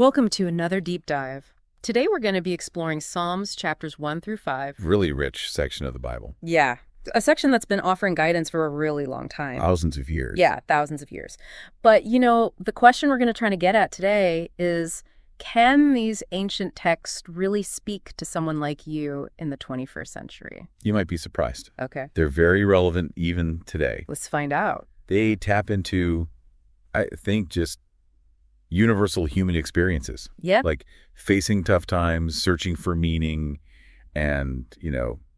Welcome to another deep dive. Today we're going to be exploring Psalms chapters 1 through 5. Really rich section of the Bible. Yeah, a section that's been offering guidance for a really long time. Thousands of years. Yeah, thousands of years. But, the question we're going to try to get at today is, can these ancient texts really speak to someone like you in the 21st century? You might be surprised. Okay. They're very relevant even today. Let's find out. They tap into, I think, just universal human experiences. Yep. Like facing tough times, searching for meaning, and,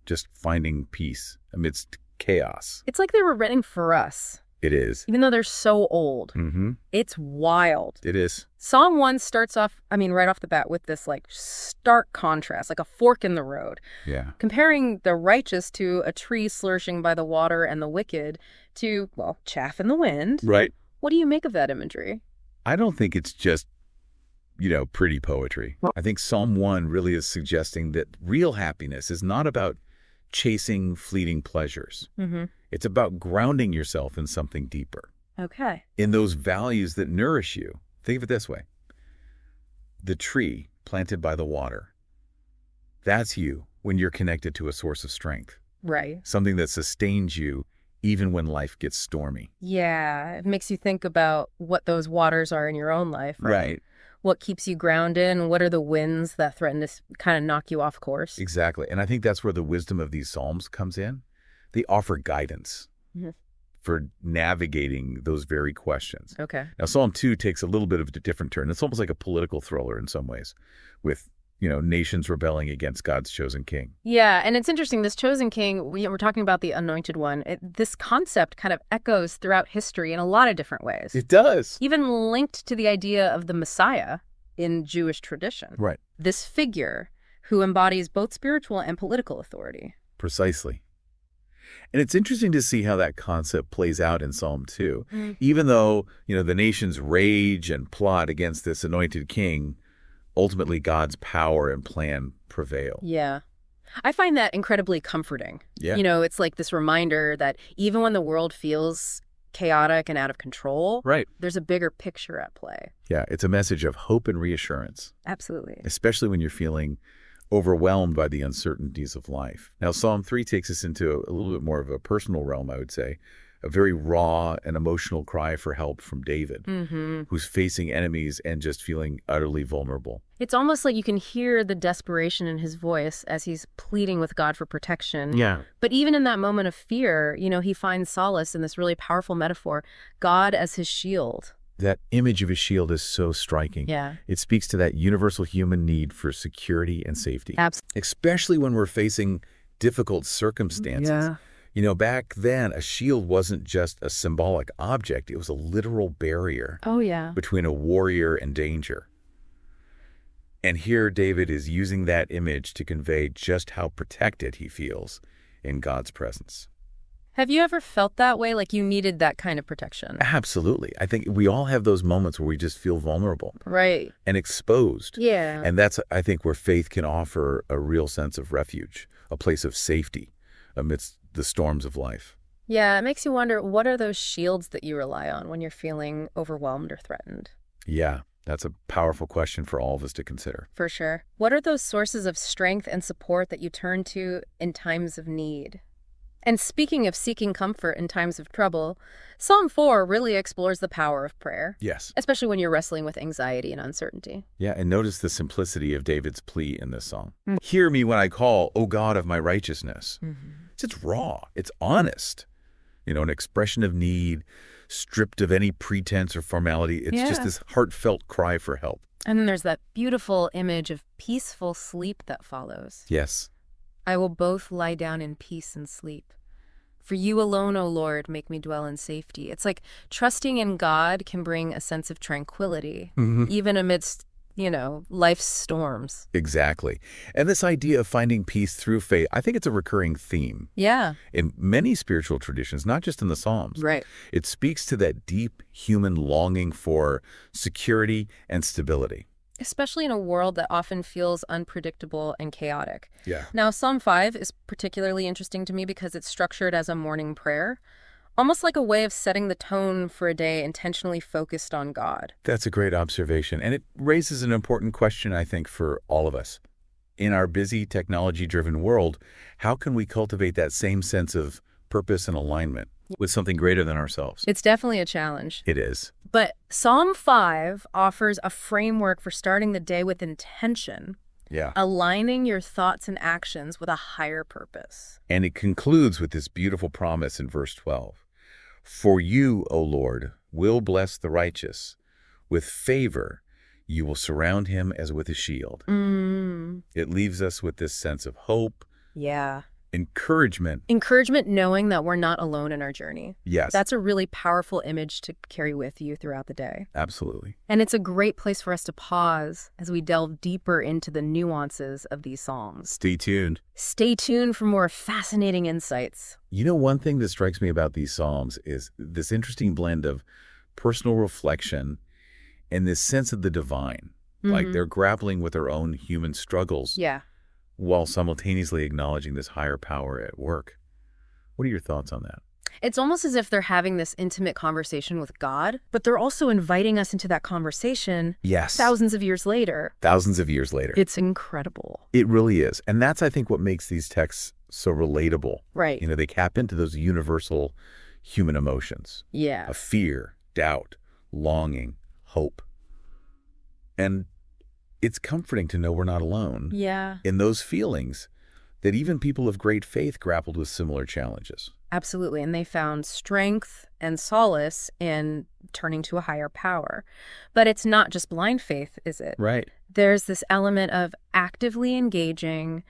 just finding peace amidst chaos. It's like they were written for us. It is. Even though they're so old. Mm-hmm. It's wild. It is. Psalm 1 starts off, right off the bat with this stark contrast, like a fork in the road. Yeah. Comparing the righteous to a tree flourishing by the water and the wicked to, chaff in the wind. Right. What do you make of that imagery? I don't think it's just, pretty poetry. I think Psalm 1 really is suggesting that real happiness is not about chasing fleeting pleasures. Mm-hmm. It's about grounding yourself in something deeper, Okay. in those values that nourish you. Think of it this way. The tree planted by the water, that's you when you're connected to a source of strength, Right. something that sustains you even when life gets stormy. Yeah, it makes you think about what those waters are in your own life. Right. What keeps you grounded and what are the winds that threaten to kind of knock you off course? Exactly. And I think that's where the wisdom of these Psalms comes in. They offer guidance for navigating those very questions. Okay. Now, Psalm 2 takes a little bit of a different turn. It's almost like a political thriller in some ways, with, nations rebelling against God's chosen king. Yeah, and it's interesting, this chosen king, we're talking about the anointed one. This concept kind of echoes throughout history in a lot of different ways. It does. Even linked to the idea of the Messiah in Jewish tradition. Right. This figure who embodies both spiritual and political authority. Precisely. And it's interesting to see how that concept plays out in Psalm 2. Even though, the nations rage and plot against this anointed king, ultimately God's power and plan prevail. Yeah. I find that incredibly comforting. Yeah. It's like this reminder that even when the world feels chaotic and out of control, Right. there's a bigger picture at play. Yeah, it's a message of hope and reassurance, Absolutely. especially when you're feeling overwhelmed by the uncertainties of life. Now, Psalm 3 takes us into a little bit more of a personal realm, I would say, a very raw and emotional cry for help from David, who's facing enemies and just feeling utterly vulnerable. It's almost like you can hear the desperation in his voice as he's pleading with God for protection. Yeah. But even in that moment of fear, he finds solace in this really powerful metaphor, God as his shield. That image of a shield is so striking. Yeah. It speaks to that universal human need for security and safety. Absolutely. Especially when we're facing difficult circumstances. Yeah. Back then, a shield wasn't just a symbolic object. It was a literal barrier Oh, yeah. between a warrior and danger. And here David is using that image to convey just how protected he feels in God's presence. Have you ever felt that way, like you needed that kind of protection? Absolutely. I think we all have those moments where we just feel vulnerable Right. and exposed. Yeah. And that's, I think, where faith can offer a real sense of refuge, a place of safety amidst the storms of life. Yeah, it makes you wonder, what are those shields that you rely on when you're feeling overwhelmed or threatened? Yeah, that's a powerful question for all of us to consider. For sure. What are those sources of strength and support that you turn to in times of need? And speaking of seeking comfort in times of trouble, Psalm 4 really explores the power of prayer. Yes. Especially when you're wrestling with anxiety and uncertainty. Yeah, and notice the simplicity of David's plea in this song. Hear me when I call, O God of my righteousness. It's raw. It's honest. An expression of need, stripped of any pretense or formality. It's just this heartfelt cry for help. And then there's that beautiful image of peaceful sleep that follows. Yes. I will both lie down in peace and sleep. For you alone, O Lord, make me dwell in safety. It's like trusting in God can bring a sense of tranquility, even amidst, life's storms. Exactly. And this idea of finding peace through faith, I think it's a recurring theme. Yeah. In many spiritual traditions, not just in the Psalms. Right. It speaks to that deep human longing for security and stability. Especially in a world that often feels unpredictable and chaotic. Yeah. Now, Psalm 5 is particularly interesting to me because it's structured as a morning prayer. Almost like a way of setting the tone for a day intentionally focused on God. That's a great observation. And it raises an important question, I think, for all of us. In our busy, technology-driven world, how can we cultivate that same sense of purpose and alignment with something greater than ourselves? It's definitely a challenge. It is. But Psalm 5 offers a framework for starting the day with intention, Yeah. aligning your thoughts and actions with a higher purpose. And it concludes with this beautiful promise in verse 12. For you, O Lord, will bless the righteous. With favor, you will surround him as with a shield. It leaves us with this sense of hope, Yeah. encouragement. Encouragement knowing that we're not alone in our journey. Yes. That's a really powerful image to carry with you throughout the day. Absolutely. And it's a great place for us to pause as we delve deeper into the nuances of these psalms. Stay tuned. Stay tuned for more fascinating insights. You know, one thing that strikes me about these Psalms is this interesting blend of personal reflection and this sense of the divine. Like they're grappling with their own human struggles Yeah. while simultaneously acknowledging this higher power at work. What are your thoughts on that? It's almost as if they're having this intimate conversation with God, but they're also inviting us into that conversation Yes. thousands of years later. Thousands of years later. It's incredible. It really is. And that's, I think, what makes these texts so relatable. Right. You know, they tap into those universal human emotions Yeah. of fear, doubt, longing, hope. And it's comforting to know we're not alone Yeah. in those feelings, that even people of great faith grappled with similar challenges. Absolutely. And they found strength and solace in turning to a higher power. But it's not just blind faith, is it? Right. There's this element of actively engaging,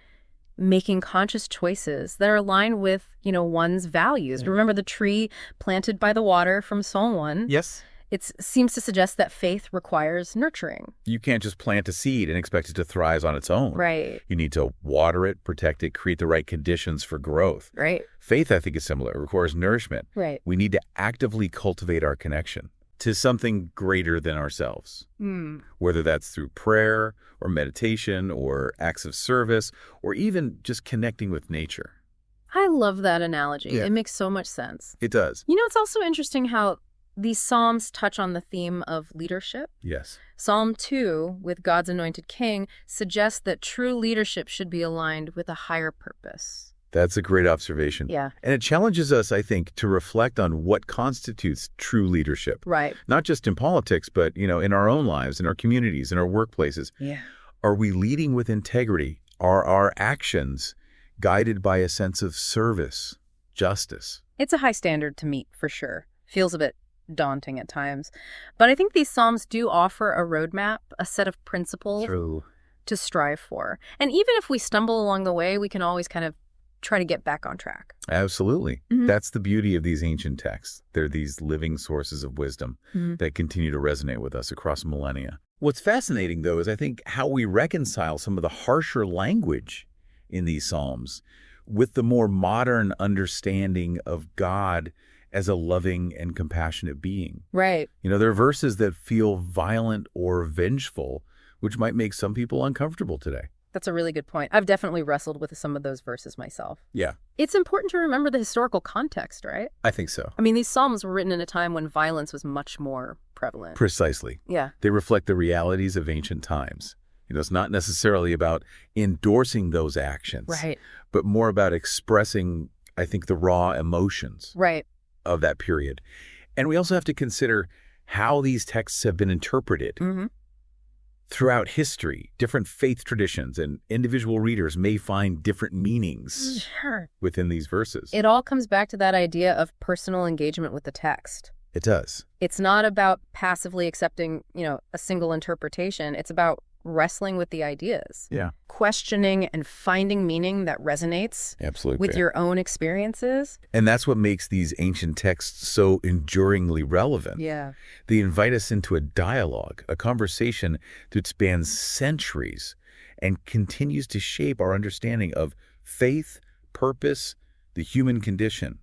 making conscious choices that are aligned with, one's values. Remember the tree planted by the water from Psalm 1? Yes. It seems to suggest that faith requires nurturing. You can't just plant a seed and expect it to thrive on its own. Right. You need to water it, protect it, create the right conditions for growth. Right. Faith, I think, is similar. It requires nourishment. Right. We need to actively cultivate our connection to something greater than ourselves, whether that's through prayer or meditation or acts of service or even just connecting with nature. I love that analogy. Yeah. It makes so much sense. It does. It's also interesting how these psalms touch on the theme of leadership. Yes. Psalm 2, with God's anointed king, suggests that true leadership should be aligned with a higher purpose. That's a great observation. Yeah. And it challenges us, I think, to reflect on what constitutes true leadership. Right. Not just in politics, but, in our own lives, in our communities, in our workplaces. Yeah. Are we leading with integrity? Are our actions guided by a sense of service, justice? It's a high standard to meet, for sure. Feels a bit daunting at times. But I think these psalms do offer a roadmap, a set of principles to strive for. And even if we stumble along the way, we can always kind of try to get back on track. Absolutely. That's the beauty of these ancient texts. They're these living sources of wisdom that continue to resonate with us across millennia. What's fascinating, though, is I think how we reconcile some of the harsher language in these psalms with the more modern understanding of God as a loving and compassionate being. Right. There are verses that feel violent or vengeful, which might make some people uncomfortable today. That's a really good point. I've definitely wrestled with some of those verses myself. Yeah, It's important to remember the historical context, right? I think so. I mean, these psalms were written in a time when violence was much more prevalent. Precisely. Yeah. They reflect the realities of ancient times. It's not necessarily about endorsing those actions, Right. but more about expressing, I think, the raw emotions Right. of that period. And we also have to consider how these texts have been interpreted. Throughout history, different faith traditions and individual readers may find different meanings within these verses. It all comes back to that idea of personal engagement with the text. It does. It's not about passively accepting, a single interpretation. It's about wrestling with the ideas. Yeah. Questioning and finding meaning that resonates Absolutely. with your own experiences. And that's what makes these ancient texts so enduringly relevant. Yeah. They invite us into a dialogue, a conversation that spans centuries and continues to shape our understanding of faith, purpose, the human condition.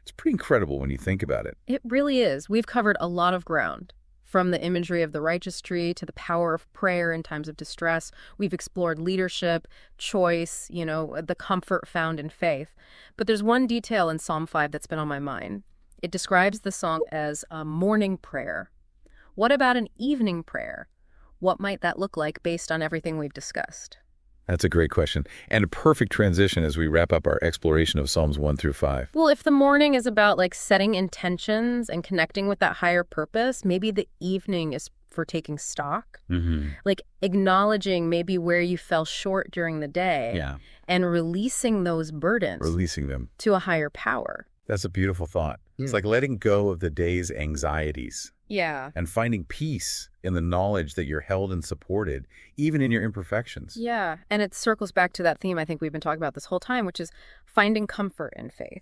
It's pretty incredible when you think about it. It really is. We've covered a lot of ground. From the imagery of the righteous tree to the power of prayer in times of distress, we've explored leadership, choice, the comfort found in faith. But there's one detail in Psalm 5 that's been on my mind. It describes the song as a morning prayer. What about an evening prayer? What might that look like based on everything we've discussed? That's a great question, and a perfect transition as we wrap up our exploration of Psalms 1 through 5. Well, if the morning is about like setting intentions and connecting with that higher purpose, maybe the evening is for taking stock, like acknowledging maybe where you fell short during the day Yeah, and releasing those burdens releasing them. to a higher power. That's a beautiful thought. It's like letting go of the day's anxieties Yeah. and finding peace in the knowledge that you're held and supported, even in your imperfections. Yeah. And it circles back to that theme I think we've been talking about this whole time, which is finding comfort in faith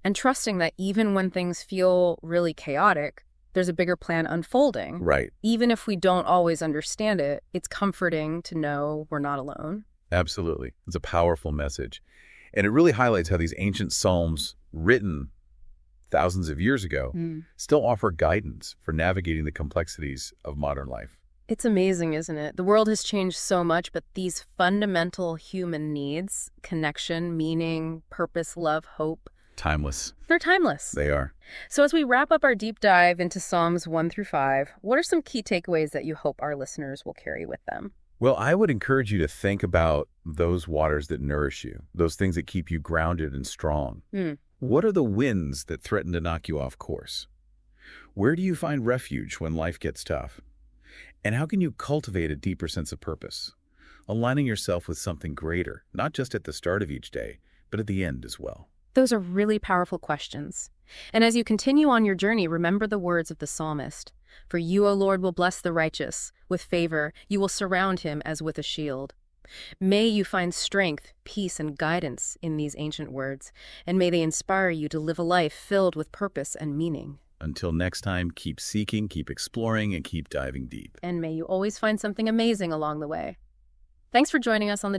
and trusting that even when things feel really chaotic, there's a bigger plan unfolding. Right. Even if we don't always understand it, it's comforting to know we're not alone. Absolutely. It's a powerful message. And it really highlights how these ancient psalms, written thousands of years ago, still offer guidance for navigating the complexities of modern life. It's amazing, isn't it? The world has changed so much, but these fundamental human needs, connection, meaning, purpose, love, hope, Timeless. they're timeless. They are. So as we wrap up our deep dive into Psalms 1 through 5, what are some key takeaways that you hope our listeners will carry with them? Well, I would encourage you to think about those waters that nourish you, those things that keep you grounded and strong. What are the winds that threaten to knock you off course? Where do you find refuge when life gets tough? And how can you cultivate a deeper sense of purpose, aligning yourself with something greater, not just at the start of each day, but at the end as well? Those are really powerful questions. And as you continue on your journey, remember the words of the psalmist. For you, O Lord, will bless the righteous. With favor, you will surround him as with a shield. May you find strength, peace, and guidance in these ancient words, and may they inspire you to live a life filled with purpose and meaning. Until next time, keep seeking, keep exploring, and keep diving deep. And may you always find something amazing along the way. Thanks for joining us on the